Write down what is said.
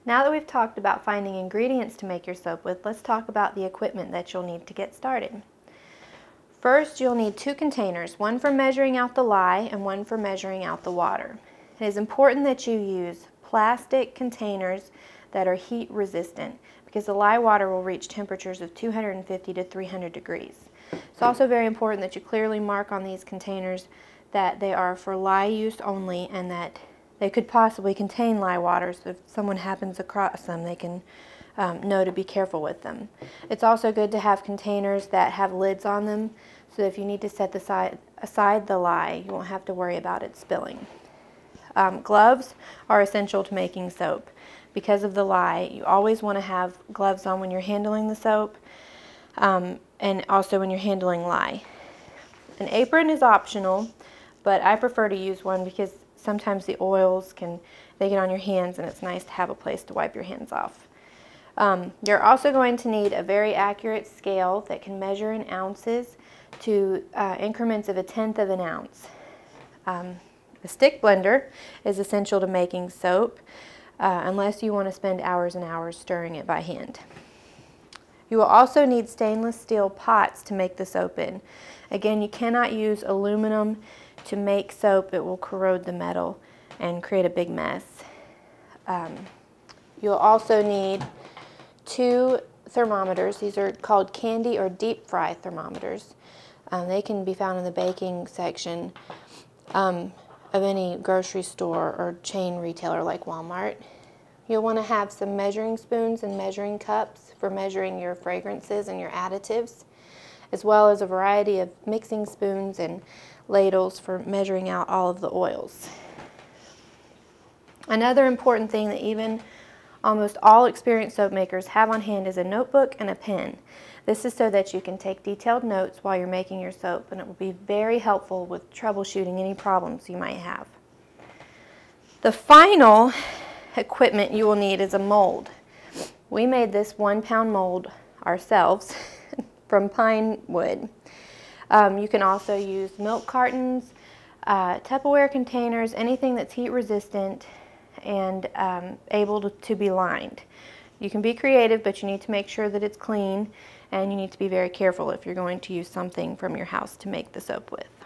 Now that we've talked about finding ingredients to make your soap with, let's talk about the equipment that you'll need to get started. First, you'll need 2 containers, one for measuring out the lye and one for measuring out the water. It is important that you use plastic containers that are heat resistant because the lye water will reach temperatures of 250 to 300 degrees. It's also very important that you clearly mark on these containers that they are for lye use only and that they could possibly contain lye water, so if someone happens across them, they can know to be careful with them. It's also good to have containers that have lids on them, so if you need to set aside the lye, you won't have to worry about it spilling. Gloves are essential to making soap. Because of the lye, you always want to have gloves on when you're handling the soap, and also when you're handling lye. An apron is optional, but I prefer to use one because sometimes the oils they get on your hands and it's nice to have a place to wipe your hands off. You're also going to need a very accurate scale that can measure in ounces to increments of 1/10 of an ounce. A stick blender is essential to making soap unless you want to spend hours and hours stirring it by hand. You will also need stainless steel pots to make the soap in. Again, you cannot use aluminum to make soap. It will corrode the metal and create a big mess. You'll also need 2 thermometers. These are called candy or deep fry thermometers. They can be found in the baking section of any grocery store or chain retailer like Walmart. You'll want to have some measuring spoons and measuring cups for measuring your fragrances and your additives, as well as a variety of mixing spoons and ladles for measuring out all of the oils. Another important thing that even almost all experienced soap makers have on hand is a notebook and a pen. This is so that you can take detailed notes while you're making your soap, and it will be very helpful with troubleshooting any problems you might have. The final equipment you will need is a mold. We made this 1-pound mold ourselves from pine wood. You can also use milk cartons, Tupperware containers, anything that's heat resistant and able to be lined. You can be creative, but you need to make sure that it's clean, and you need to be very careful if you're going to use something from your house to make the soap with.